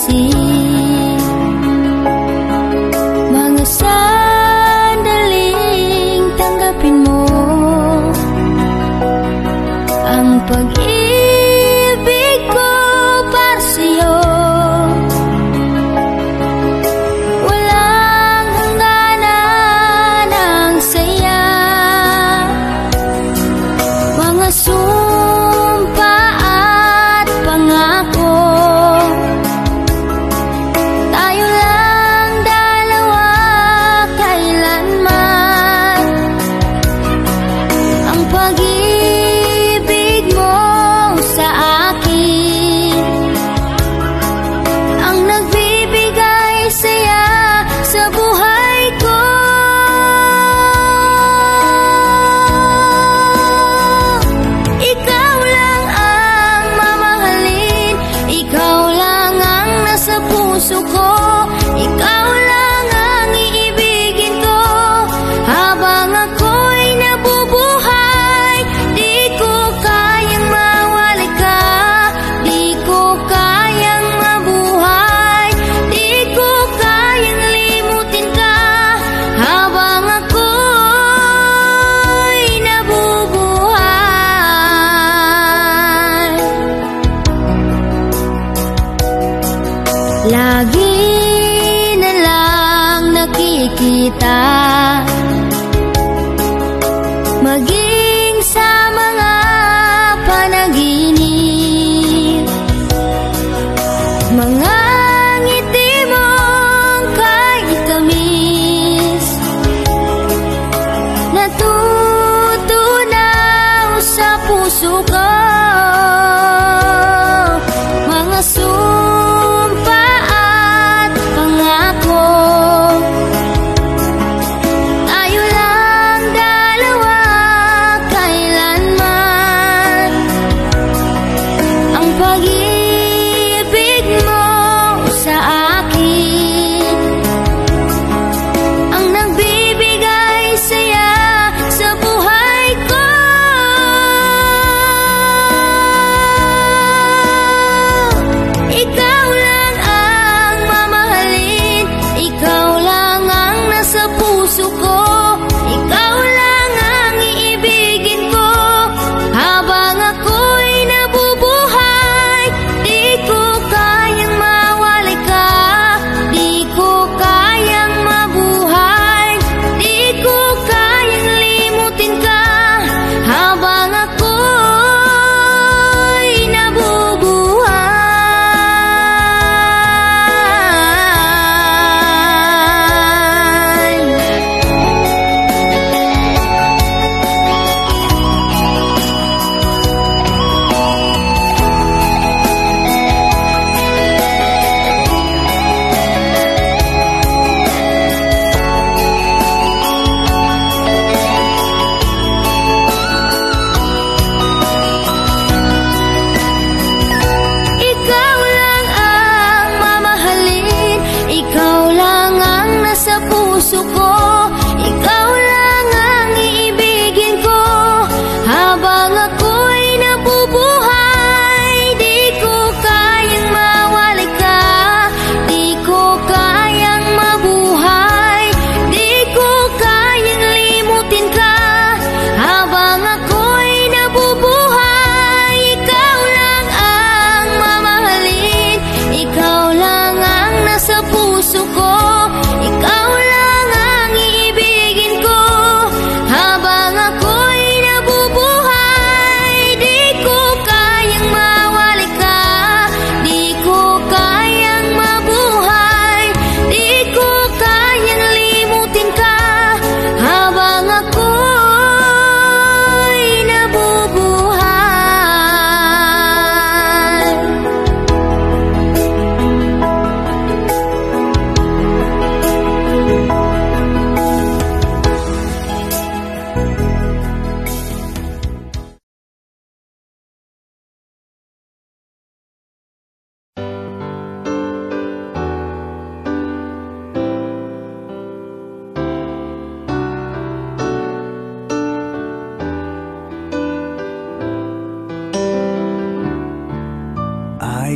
pansin. Mga sandaling tanggapin mo ang pag-ibig ko para sa'yo. Walang hangganan ang saya, mga sumpa at pangako. Tayo lang dalawa kailanman. Ang pag-ibig mo sa akin ang nagbibigay saya sa buhay ko. Ikaw lang ang mamahalin, ikaw lang ang nasa puso ko, ikaw lang ang iibigin ko habang ako'y nabubuhay. Di ko kayang mawala ka, di ko kayang mabuhay, di ko kayang limutin ka habang ako'y nabubuhay. Lagi na lang nakikita, maging sa mga panaginip, mga ngiti mong kahit tamis, natutunaw sa puso ko. Mga sumpa at pangako, tayo lang dalawa kailanman. Ang pag-ibig mo sa akin ang nagbibigay saya sa buhay ko.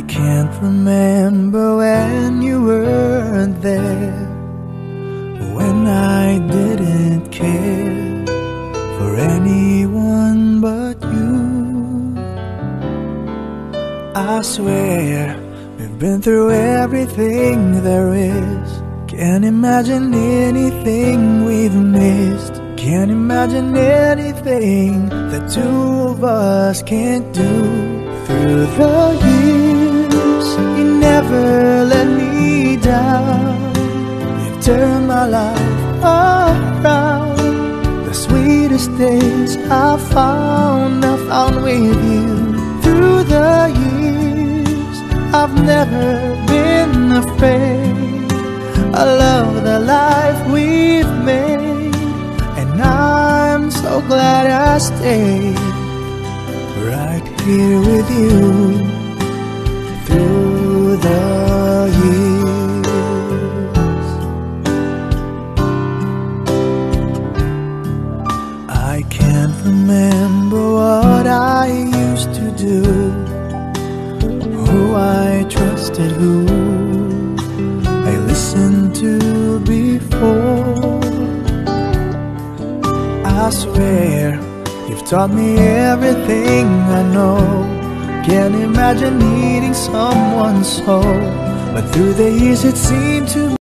I can't remember when you weren't there, when I didn't care for anyone but you. I swear we've been through everything there is. Can't imagine anything we've missed. Can't imagine anything the two of us can't do. Through the years, you never let me down. You've turned my life around. The sweetest days I found with you. Through the years, I've never been afraid. I love the life we've made, and I'm so glad I stayed right here with you through the years. I can't remember what I used to do, who I trusted, who I listened to before. I swear you've taught me everything I know. Can't imagine needing someone so, but through the years it seemed to